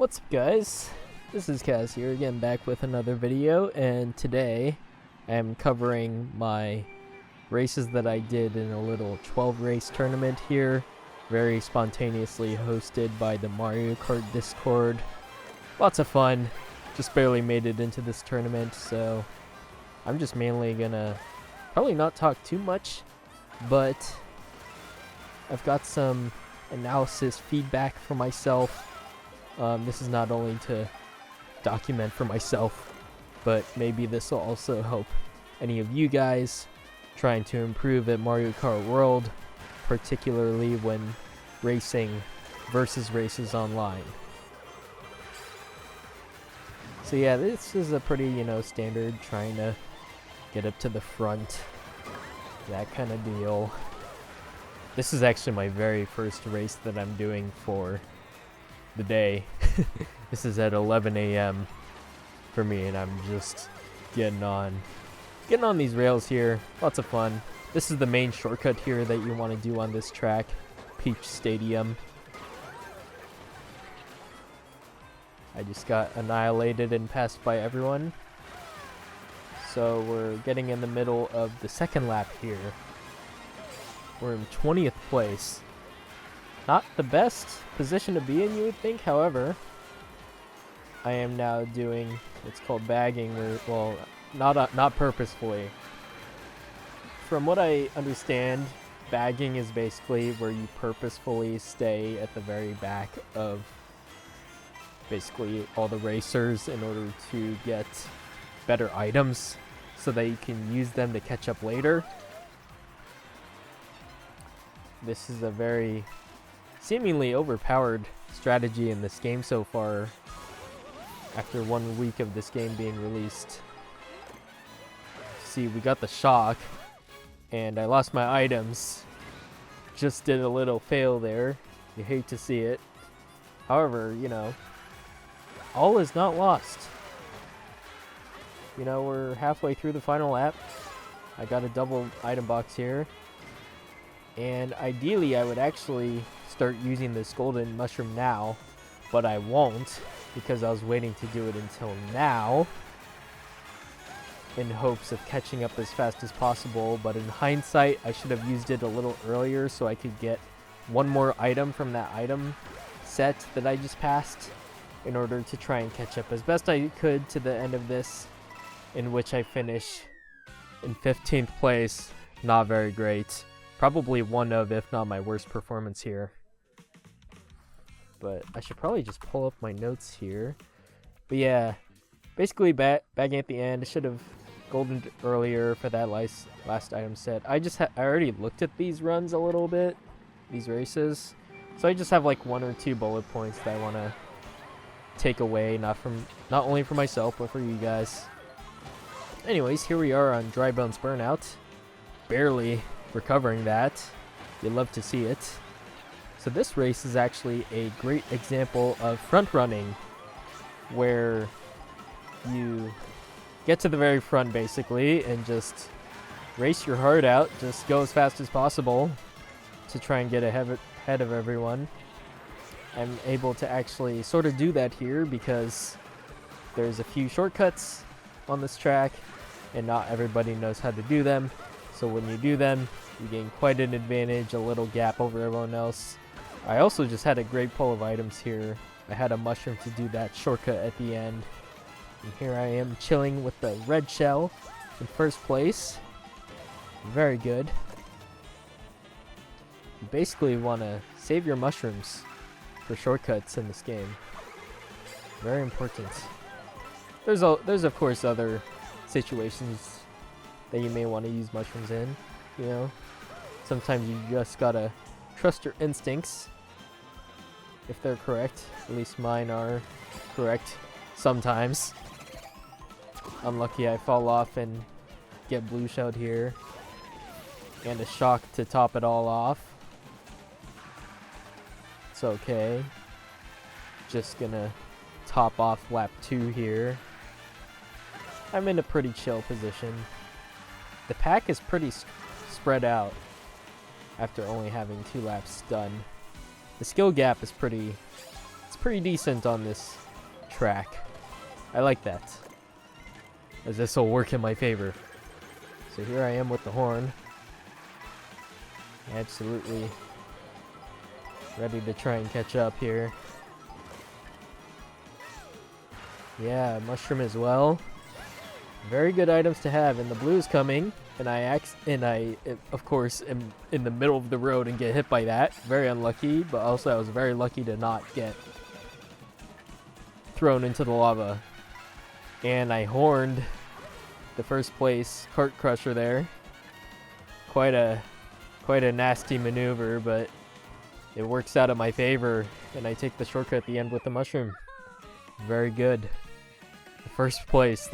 What's up, guys? This is Kaz here again, back with another video, and today I'm covering my races that I did in a little 12 race tournament here, very spontaneously hosted by the Mario Kart Discord. Lots of fun. Just barely made it into this tournament, so I'm just mainly gonna probably not talk too much, but I've got some analysis feedback for myself. This is not only to document for myself, but maybe this will also help any of you guys trying to improve at Mario Kart World, particularly when racing versus races online. So yeah, this is a pretty, standard trying to get up to the front, that kind of deal. This is actually my very first race that I'm doing for the day. This is at 11 a.m. for me, and I'm just getting on these rails here. Lots of fun. This is the main shortcut here that you want to do on this track, Peach Stadium. I just got annihilated and passed by everyone. So we're getting in the middle of the second lap here. We're in 20th place. Not the best position to be in, you would think. However, I am now doing what's called bagging, well, not purposefully. From what I understand, bagging is basically where you purposefully stay at the very back of basically all the racers in order to get better items so that you can use them to catch up later. This is a very seemingly overpowered strategy in this game so far, after 1 week of this game being released. See, we got the shock, and I lost my items. Just did a little fail there. You hate to see it. However, all is not lost. We're halfway through the final lap. I got a double item box here. And ideally, I would actually start using this golden mushroom now, but I won't because I was waiting to do it until now in hopes of catching up as fast as possible. But in hindsight, I should have used it a little earlier so I could get one more item from that item set that I just passed in order to try and catch up as best I could to the end of this, in which I finish in 15th place. Not very great. Probably one of, if not my worst performance here. But I should probably just pull up my notes here. But yeah, basically bagging at the end. I should have goldened earlier for that last item set. I already looked at these runs a little bit, these races. So I just have like 1 or 2 bullet points that I want to take away, not only for myself, but for you guys. Anyways, here we are on dry Bones Burnout. Barely recovering that. You'd love to see it. So this race is actually a great example of front running, where you get to the very front basically and just race your heart out, just go as fast as possible to try and get ahead of everyone. I'm able to actually sort of do that here because there's a few shortcuts on this track and not everybody knows how to do them. So when you do them, you gain quite an advantage, a little gap over everyone else. I also just had a great pull of items here. I had a mushroom to do that shortcut at the end. And here I am chilling with the red shell in first place. Very good. You basically want to save your mushrooms for shortcuts in this game. Very important. There's of course other situations that you may want to use mushrooms in, Sometimes you just gotta trust your instincts, if they're correct. At least mine are correct sometimes. Unlucky I fall off and get blue shelled here. And a shock to top it all off. It's okay. Just gonna top off lap 2 here. I'm in a pretty chill position. The pack is pretty spread out after only having 2 laps done. The skill gap is pretty It's pretty decent on this track. I like that, as this will work in my favor. So here I am with the horn. Absolutely ready to try and catch up here. Yeah, mushroom as well. Very good items to have, and the blue is coming, and I of course am in the middle of the road and get hit by that. Very unlucky, but also I was very lucky to not get thrown into the lava. And I horned the first place cart crusher there. Quite a nasty maneuver, but it works out in my favor, and I take the shortcut at the end with the mushroom. Very good. First place.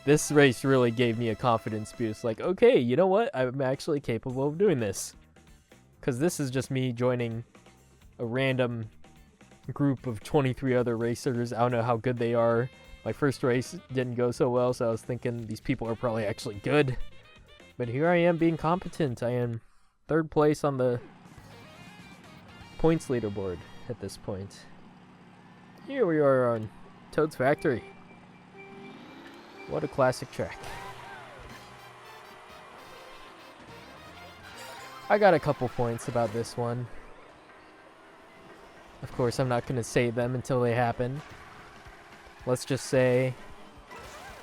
This race really gave me a confidence boost. Like, okay, you know what? I'm actually capable of doing this. Because this is just me joining a random group of 23 other racers. I don't know how good they are. My first race didn't go so well, so I was thinking these people are probably actually good. But here I am being competent. I am third place on the points leaderboard at this point. Here we are on Toad's Factory. What a classic track. I got a couple points about this one. Of course, I'm not going to say them until they happen. Let's just say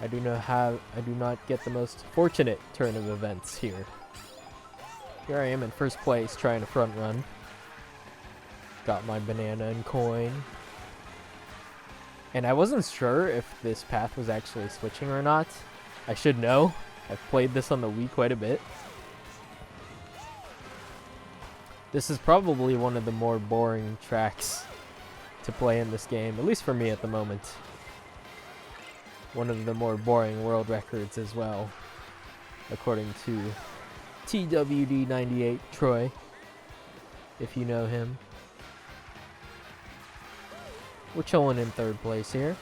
I do not get the most fortunate turn of events here. Here I am in first place trying to front run. Got my banana and coin. And I wasn't sure if this path was actually switching or not. I should know. I've played this on the Wii quite a bit. This is probably one of the more boring tracks to play in this game, at least for me at the moment. One of the more boring world records as well, according to TWD98 Troy, if you know him. We're chilling in third place here.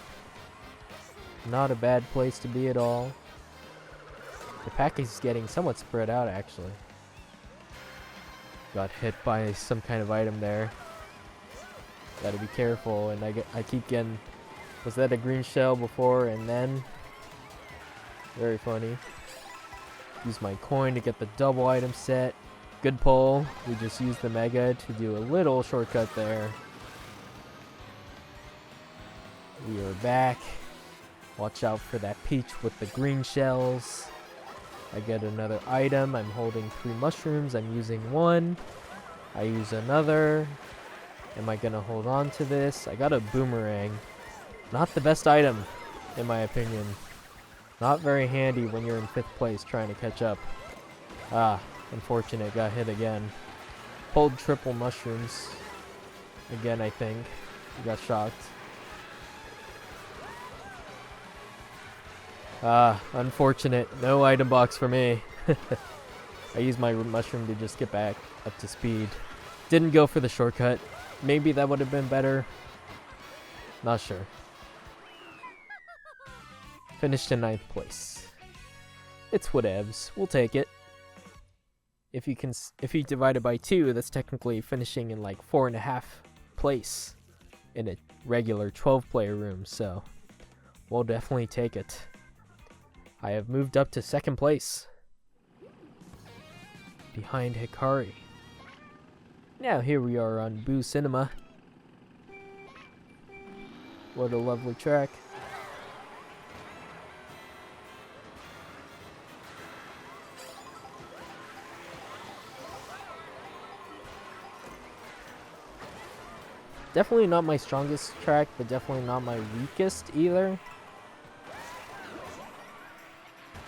Not a bad place to be at all. The pack is getting somewhat spread out, actually. Got hit by some kind of item there. Gotta be careful, and I keep getting... Was that a green shell before and then? Very funny. Use my coin to get the double item set. Good pull. We just used the mega to do a little shortcut there. We are back. Watch out for that peach with the green shells. I get another item. I'm holding 3 mushrooms. I'm using 1. I use another. Am I gonna hold on to this? I got a boomerang. Not the best item, in my opinion. Not very handy when you're in 5th place trying to catch up. Ah, unfortunate. Got hit again. Pulled triple mushrooms. Again, I think. Got shocked. Ah, unfortunate. No item box for me. I used my mushroom to just get back up to speed. Didn't go for the shortcut. Maybe that would have been better. Not sure. Finished in 9th place. It's whatevs. We'll take it. If you divide it by 2, that's technically finishing in like 4.5 place in a regular 12-player room, so we'll definitely take it. I have moved up to 2nd place, behind Hikari. Now here we are on Boo Cinema. What a lovely track. Definitely not my strongest track, but definitely not my weakest either.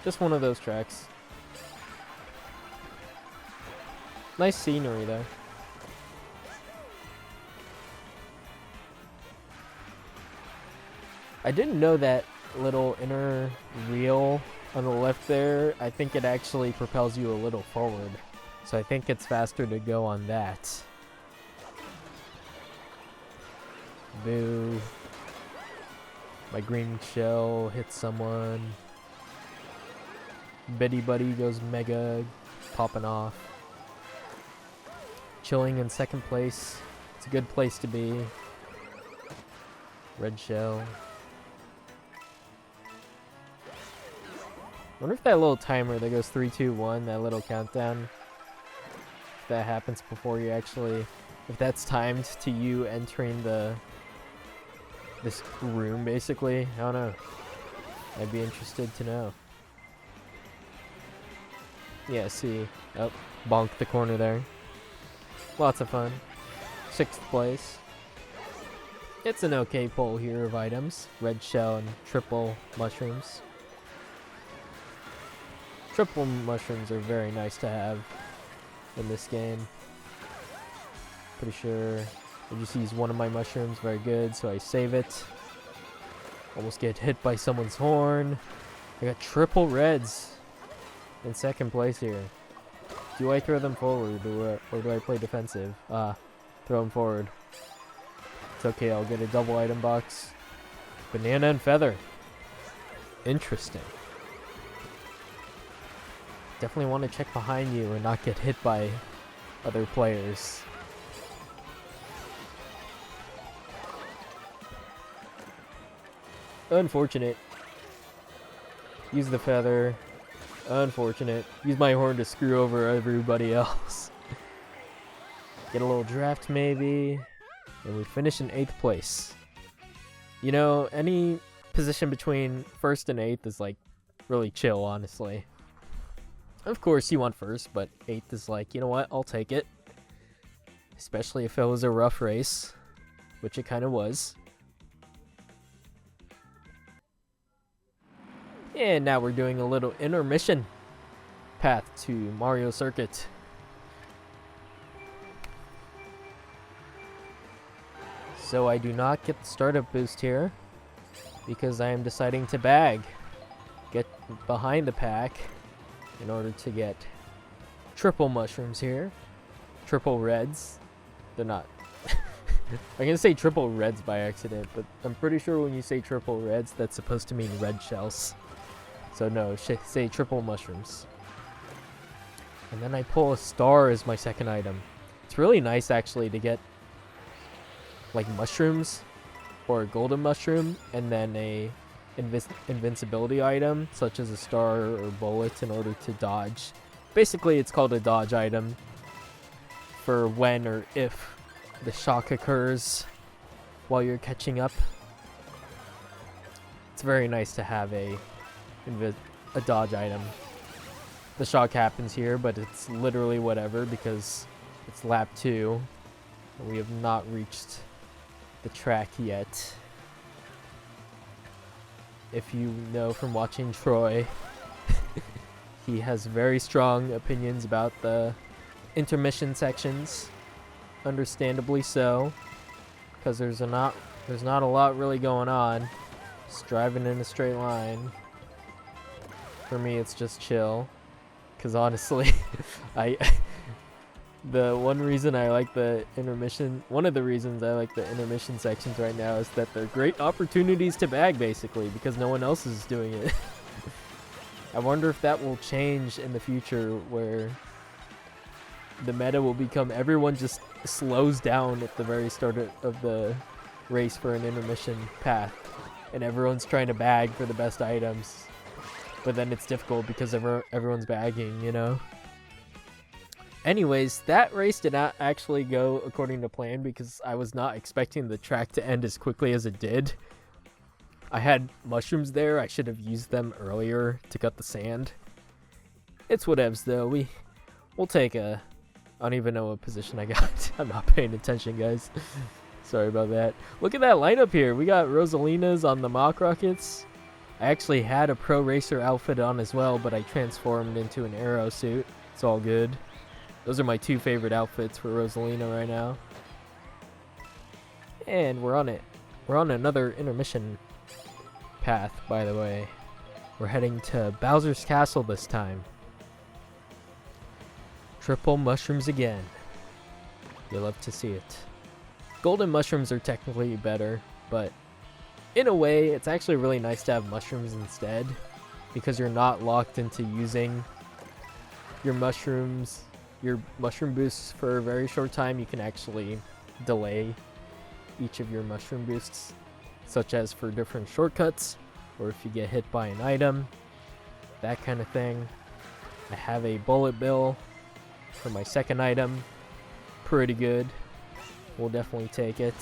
Just one of those tracks. Nice scenery though. I didn't know that little inner wheel on the left there. I think it actually propels you a little forward. So I think it's faster to go on that. Boo. My green shell hits someone. Betty Buddy goes mega, popping off. Chilling in 2nd place. It's a good place to be. Red shell. Wonder if that little timer that goes 3, 2, 1, that little countdown, if that happens before you actually, if that's timed to you entering this room basically. I don't know. I'd be interested to know. Yeah, see. Oh, bonk the corner there. Lots of fun. 6th place. It's an okay pull here of items. Red shell and triple mushrooms. Triple mushrooms are very nice to have in this game. Pretty sure I just used one of my mushrooms. Very good, so I save it. Almost get hit by someone's horn. I got triple reds in 2nd place here. Do I throw them forward or do I play defensive? Throw them forward. It's okay, I'll get a double item box. Banana and feather. Interesting. Definitely want to check behind you and not get hit by other players. Unfortunate. Use the feather. Unfortunate. Use my horn to screw over everybody else. Get a little draft maybe. And we finish in 8th place. You know, any position between 1st and 8th is like really chill, honestly. Of course you want 1st, but 8th is like, you know what, I'll take it. Especially if it was a rough race, which it kind of was. And now we're doing a little intermission path to Mario Circuit. So I do not get the startup boost here because I am deciding to bag. Get behind the pack in order to get triple mushrooms here. Triple reds. They're not. I'm gonna say triple reds by accident, but I'm pretty sure when you say triple reds, that's supposed to mean red shells. So no, say triple mushrooms. And then I pull a star as my 2nd item. It's really nice actually to get like mushrooms or a golden mushroom and then a invincibility item such as a star or bullet in order to dodge. Basically it's called a dodge item for when or if the shock occurs while you're catching up. It's very nice to have a dodge item. The shock happens here, but it's literally whatever because it's lap 2 and we have not reached the track yet. If you know from watching Troy, he has very strong opinions about the intermission sections. Understandably so, because there's not a lot really going on. Just driving in a straight line. For me, it's just chill. Because honestly, the one reason I like the intermission, one of the reasons I like the intermission sections right now is that they're great opportunities to bag, basically, because no one else is doing it. I wonder if that will change in the future, where the meta will become everyone just slows down at the very start of the race for an intermission path, and everyone's trying to bag for the best items. But then it's difficult because everyone's bagging, you know? Anyways, that race did not actually go according to plan because I was not expecting the track to end as quickly as it did. I had mushrooms there. I should have used them earlier to cut the sand. It's whatevs though. We'll take a... I don't even know what position I got. I'm not paying attention, guys. Sorry about that. Look at that lineup here. We got Rosalina's on the mock rockets. I actually had a pro racer outfit on as well, but I transformed into an arrow suit. It's all good. Those are my 2 favorite outfits for Rosalina right now. And we're on it. We're on another intermission path, by the way. We're heading to Bowser's Castle this time. Triple mushrooms again. You'll love to see it. Golden mushrooms are technically better, but in a way, it's actually really nice to have mushrooms instead, because you're not locked into using your mushroom boosts for a very short time. You can actually delay each of your mushroom boosts such as for different shortcuts, or if you get hit by an item, that kind of thing. I have a bullet bill for my second item. Pretty good. We'll definitely take it.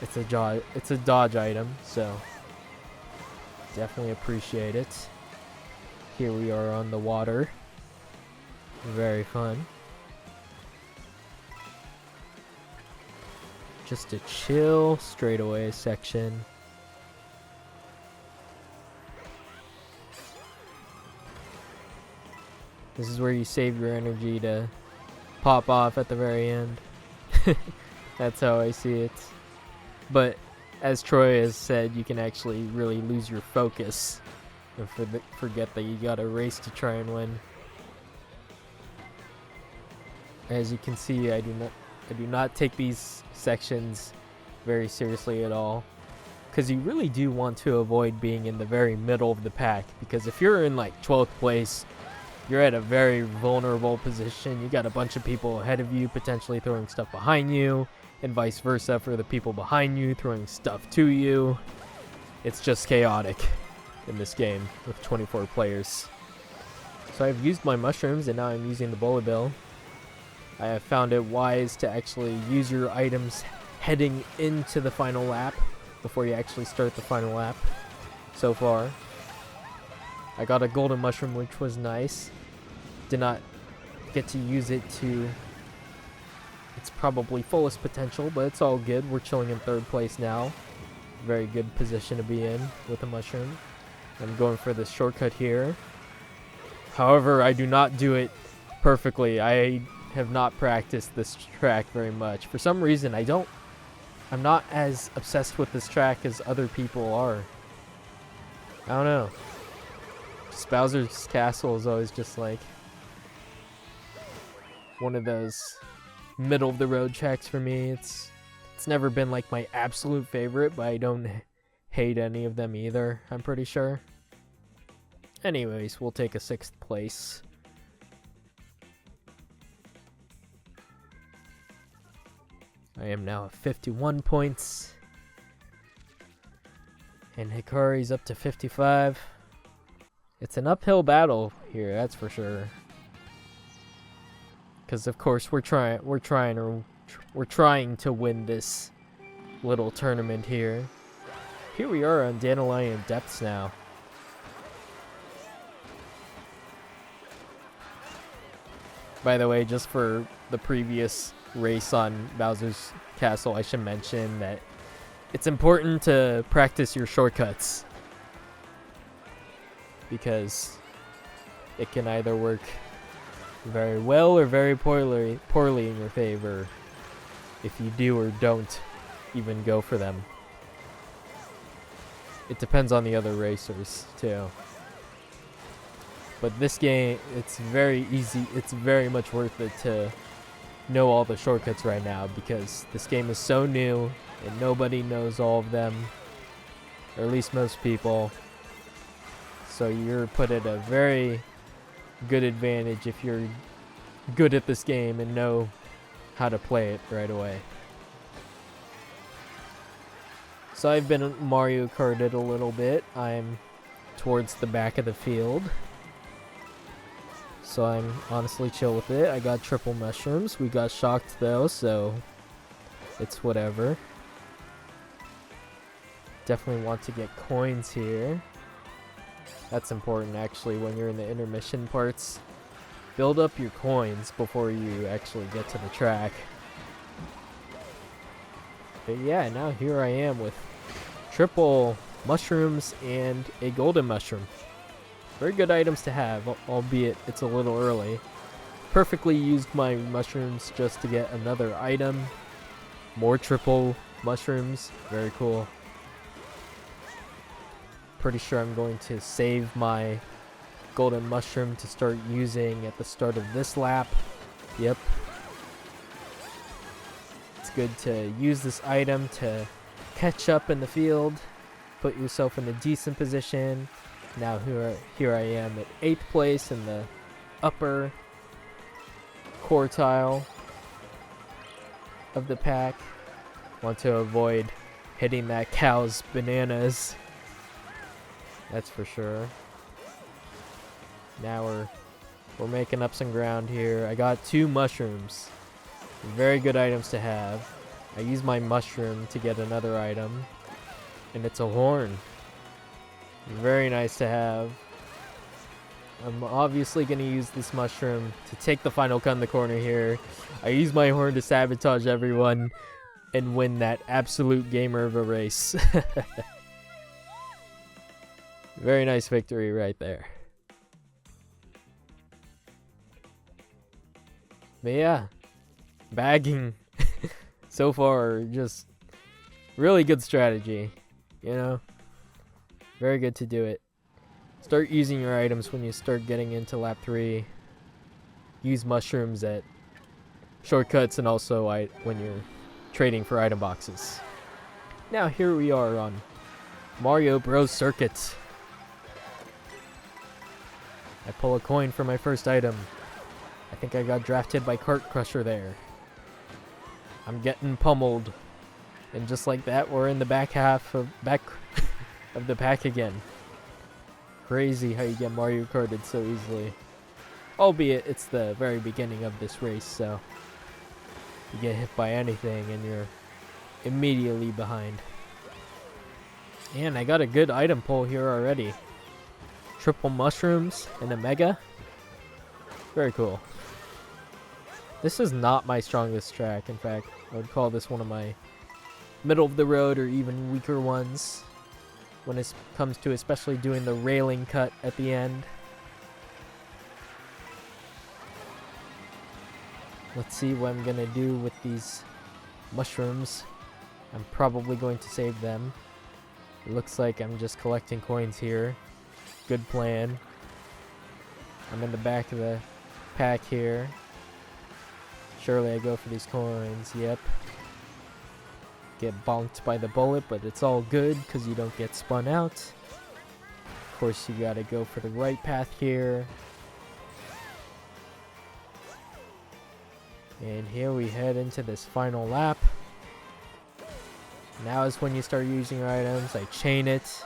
It's a dodge item, so definitely appreciate it. Here we are on the water. Very fun. Just a chill straightaway section. This is where you save your energy to pop off at the very end. That's how I see it. But as Troy has said, you can actually really lose your focus and forget that you got a race to try and win. As you can see, I do not take these sections very seriously at all, because you really do want to avoid being in the very middle of the pack, because if you're in like 12th place, you're at a very vulnerable position. You got a bunch of people ahead of you potentially throwing stuff behind you, and vice versa for the people behind you throwing stuff to you. It's just chaotic in this game with 24 players. So I've used my mushrooms and now I'm using the bullet bill. I have found it wise to actually use your items heading into the final lap before you actually start the final lap so far. I got a golden mushroom, which was nice. Did not get to use it to its probably fullest potential, but it's all good. We're chilling in 3rd place now. Very good position to be in with a mushroom. I'm going for this shortcut here. However, I do not do it perfectly. I have not practiced this track very much. For some reason, I'm not as obsessed with this track as other people are. I don't know. Just Bowser's Castle is always just like one of those middle of the road tracks for me. It's never been like my absolute favorite, but I don't hate any of them either, I'm pretty sure. Anyways, we'll take a 6th place. I am now at 51 points. And Hikari's up to 55. It's an uphill battle here, that's for sure. Because of course we're trying to win this little tournament here. Here we are on Dandelion Depths now. By the way, just for the previous race on Bowser's Castle, I should mention that it's important to practice your shortcuts, because it can either work very well or very poorly in your favor if you do or don't even go for them. It depends on the other racers too. But this game, it's very easy. It's very much worth it to know all the shortcuts right now, because this game is so new and nobody knows all of them, or at least most people. So you're put at a very good advantage if you're good at this game and know how to play it right away. So I've been Mario Karted a little bit. I'm towards the back of the field, so I'm honestly chill with it. I got triple mushrooms. We got shocked though, so it's whatever. Definitely want to get coins here. That's important actually when you're in the intermission parts. Build up your coins before you actually get to the track. But yeah, now here I am with triple mushrooms and a golden mushroom. Very good items to have, albeit it's a little early. Perfectly used my mushrooms just to get another item. More triple mushrooms. Very cool. Pretty sure I'm going to save my golden mushroom to start using at the start of this lap. Yep. It's good to use this item to catch up in the field, put yourself in a decent position. Now here I am at 8th place in the upper quartile of the pack. Want to avoid hitting that cow's bananas. That's for sure. Now we're making up some ground here. I got 2 mushrooms. Very good items to have. I use my mushroom to get another item. And it's a horn. Very nice to have. I'm obviously going to use this mushroom to take the final cut in the corner here. I use my horn to sabotage everyone and win that absolute gamer of a race. Very nice victory right there. But yeah, bagging so far, just really good strategy, you know? Very good to do it. Start using your items when you start getting into lap 3. Use mushrooms at shortcuts and also when you're trading for item boxes. Now here we are on Mario Bros. Circuit. I pull a coin for my first item. I think I got drafted by Kart Crusher there. I'm getting pummeled. And just like that, we're in the back of the pack again. Crazy how you get Mario Karted so easily. Albeit it's the very beginning of this race, so you get hit by anything and you're immediately behind. And I got a good item pull here already. Triple mushrooms and a mega. Very cool. This is not my strongest track. In fact, I would call this one of my middle of the road or even weaker ones when it comes to especially doing the railing cut at the end. Let's see what I'm gonna do with these mushrooms. I'm probably going to save them. It looks like I'm just collecting coins here. Good plan. I'm in the back of the pack here. Surely I go for these coins. Yep. Get bonked by the bullet, but it's all good because you don't get spun out. Of course, you gotta go for the right path here. And here we head into this final lap. Now is when you start using your items. I chain it.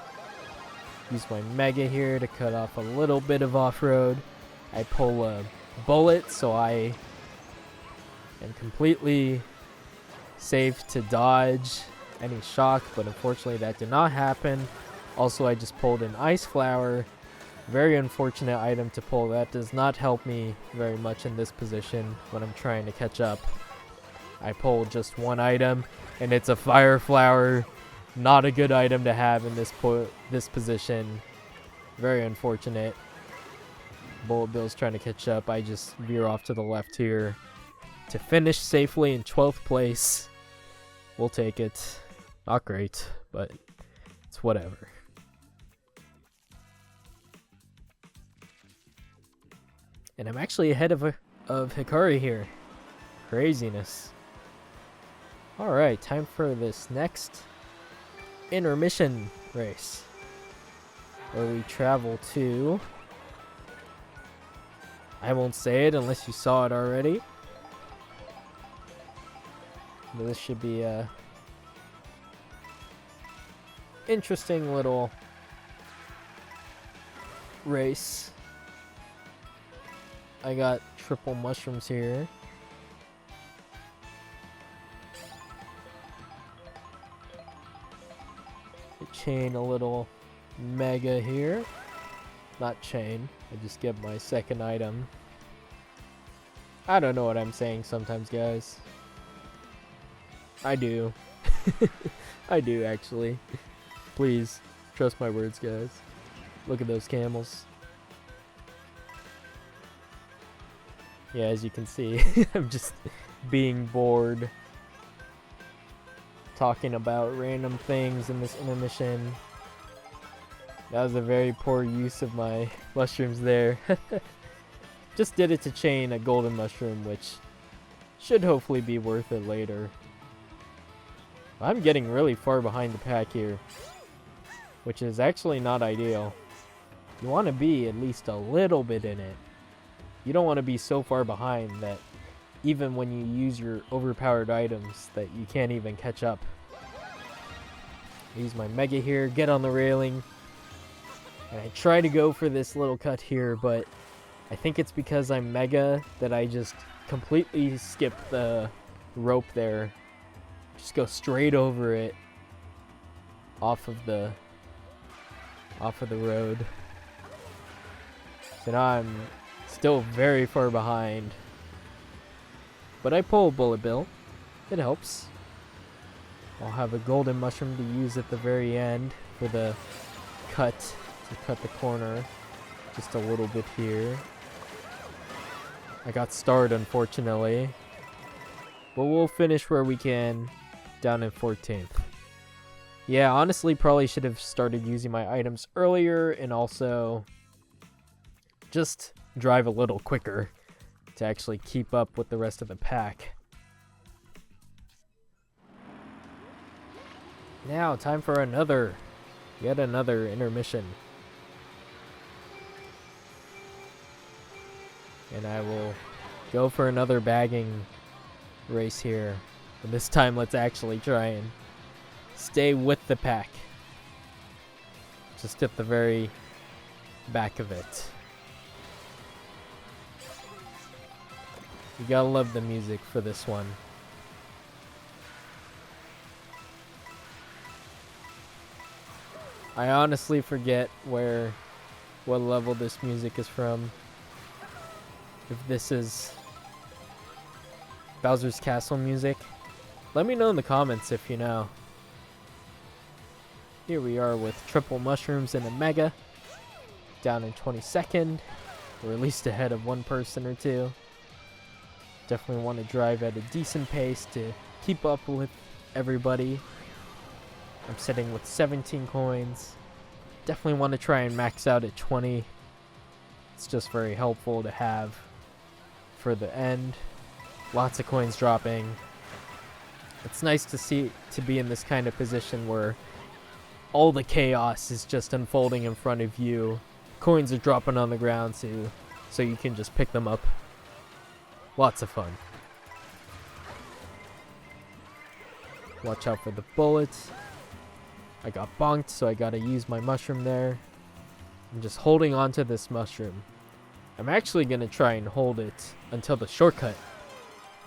Use my mega here to cut off a little bit of off-road. I pull a bullet so I am completely safe to dodge any shock, but unfortunately that did not happen. Also, I just pulled an ice flower. Very unfortunate item to pull. That does not help me very much in this position when I'm trying to catch up. I pulled just one item and it's a fire flower. Not a good item to have in this position. Very unfortunate. Bullet Bill's trying to catch up. I just veer off to the left here to finish safely in 12th place. We'll take it. Not great, but it's whatever. And I'm actually ahead of Hikari here. Craziness. Alright, time for this next intermission race, where we travel to, I won't say it unless you saw it already, but this should be a interesting little race. I got triple mushrooms here. Chain a little mega here. Not chain. I just get my second item. I don't know what I'm saying sometimes, guys. I do. I do, actually. Please, trust my words, guys. Look at those camels. Yeah, as you can see, I'm just being bored. Talking about random things in this intermission. That was a very poor use of my mushrooms there. Just did it to chain a golden mushroom, which should hopefully be worth it later. I'm getting really far behind the pack here, which is actually not ideal. You want to be at least a little bit in it. You don't want to be so far behind that even when you use your overpowered items that you can't even catch up. use my Mega here, get on the railing, and I try to go for this little cut here, but I think it's because I'm Mega that I just completely skip the rope there. Just go straight over it off of the road. So now I'm still very far behind. But I pull a bullet bill. It helps. I'll have a golden mushroom to use at the very end for the cut, to cut the corner just a little bit here. I got starred, unfortunately. But we'll finish where we can, down in 14th. Yeah, honestly, probably should have started using my items earlier and also just drive a little quicker to actually keep up with the rest of the pack. Now, time for yet another intermission. And I will go for another bagging race here. And this time, let's actually try and stay with the pack. Just at the very back of it. You gotta love the music for this one. I honestly forget what level this music is from. If this is Bowser's Castle music, let me know in the comments if you know. Here we are with triple mushrooms and a Mega. Down in 22nd, or at least ahead of one person or two. Definitely want to drive at a decent pace to keep up with everybody. I'm sitting with 17 coins. Definitely want to try and max out at 20. It's just very helpful to have for the end. Lots of coins dropping. It's nice to be in this kind of position where all the chaos is just unfolding in front of you. Coins are dropping on the ground so you can just pick them up. Lots of fun. Watch out for the bullets. I got bonked, so I gotta use my mushroom there. I'm just holding on to this mushroom. I'm actually gonna try and hold it until the shortcut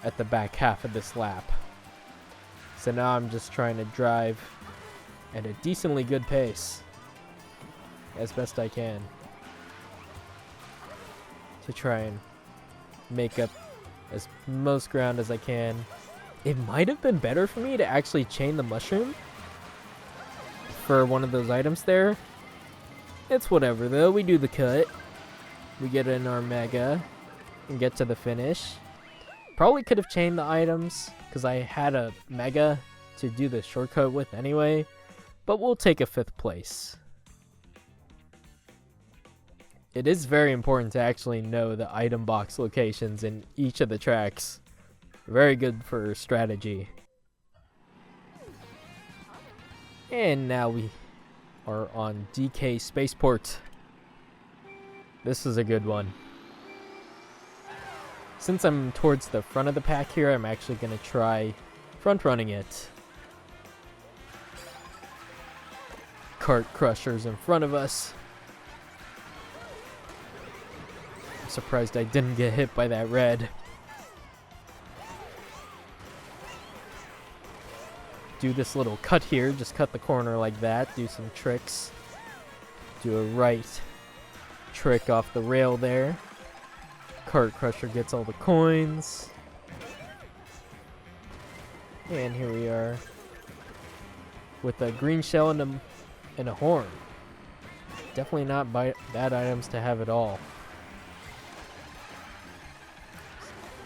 at the back half of this lap. So now I'm just trying to drive at a decently good pace as best I can to try and make up as most ground as I can. It might have been better for me to actually chain the mushroom for one of those items there. It's whatever though, we do the cut. We get in our Mega and get to the finish. Probably could have chained the items because I had a Mega to do the shortcut with anyway, but we'll take a 5th place. It is very important to actually know the item box locations in each of the tracks. Very good for strategy. And now we are on DK Spaceport. This is a good one. Since I'm towards the front of the pack here, I'm actually going to try front running it. Cart crushers in front of us. I'm surprised I didn't get hit by that red. Do this little cut here, just cut the corner like that, do some tricks. Do a right trick off the rail there. Cart crusher gets all the coins. And here we are with a green shell and a horn. Definitely not bad items to have at all.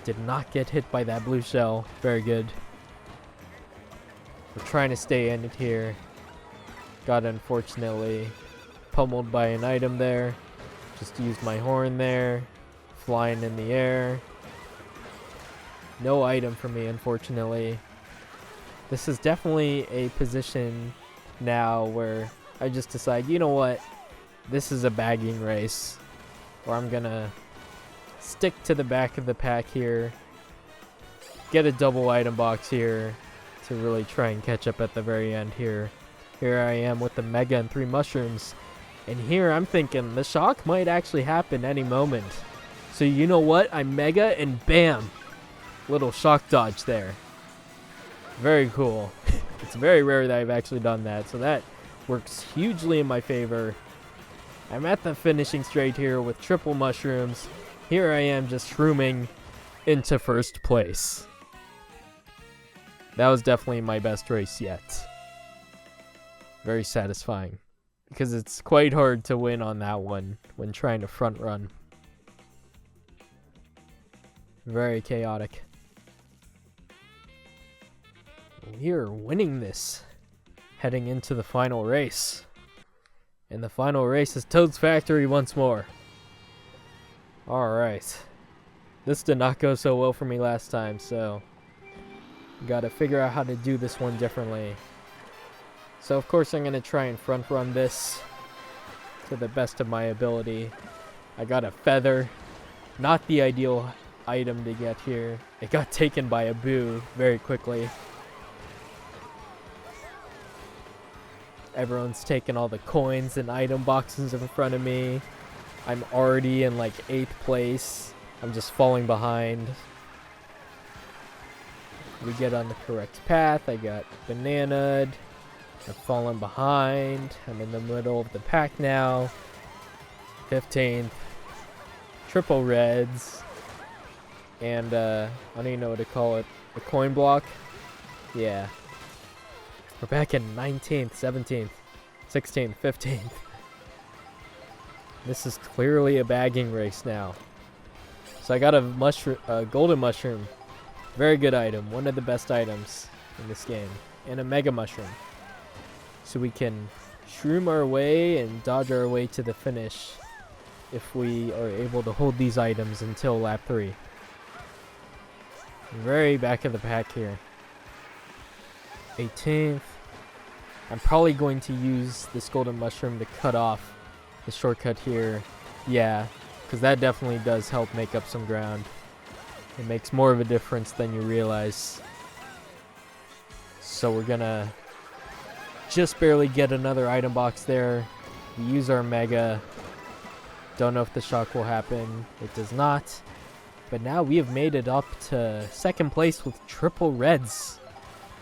Did not get hit by that blue shell. Very good. We're trying to stay in it here. Got unfortunately pummeled by an item there. Just used my horn there. Flying in the air. No item for me, unfortunately. This is definitely a position now where I just decide, you know what? This is a bagging race. Where I'm gonna stick to the back of the pack here. Get a double item box here to really try and catch up at the very end here. Here I am with the Mega and 3 mushrooms. And here I'm thinking the shock might actually happen any moment. So you know what? I'm Mega and bam! Little shock dodge there. Very cool. It's very rare that I've actually done that. So that works hugely in my favor. I'm at the finishing straight here with triple mushrooms. Here I am just shrooming into first place. That was definitely my best race yet. Very satisfying. Because it's quite hard to win on that one when trying to front run. Very chaotic. We are winning this. Heading into the final race. And the final race is Toad's Factory once more. Alright. This did not go so well for me last time, so gotta figure out how to do this one differently. So of course I'm gonna try and front run this to the best of my ability. I got a feather. Not the ideal item to get here. It got taken by a boo very quickly. Everyone's taking all the coins and item boxes in front of me. I'm already in like 8th place. I'm just falling behind. We get on the correct path. I got bananaed. I've fallen behind. I'm in the middle of the pack now. 15th. Triple reds. And I don't even know what to call it. A coin block? Yeah. We're back in 19th, 17th, 16th, 15th. This is clearly a bagging race now. So I got a golden mushroom. Very good item. One of the best items in this game. And a mega mushroom. So we can shroom our way and dodge our way to the finish if we are able to hold these items until lap 3. Very back of the pack here. 18th. I'm probably going to use this golden mushroom to cut off the shortcut here. Yeah, because that definitely does help make up some ground. It makes more of a difference than you realize. So we're gonna just barely get another item box there. We use our mega. Don't know if the shock will happen. It does not. But now we have made it up to 2nd place with triple reds.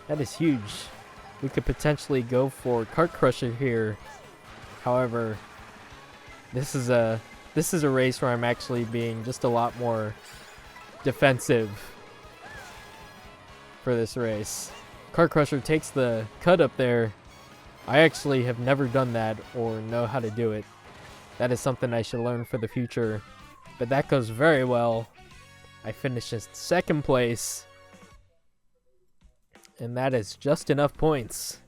That is huge. We could potentially go for Kart Crusher here. However, this is a race where I'm actually being just a lot more defensive for this race. Kart Crusher takes the cut up there. I actually have never done that or know how to do it. That is something I should learn for the future. But that goes very well. I finished in 2nd place. And that is just enough points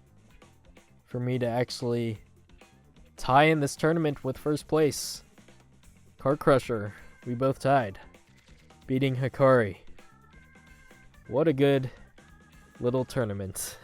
for me to actually tie in this tournament with 1st place. Kart Crusher, we both tied. Beating Hikari. What a good little tournament.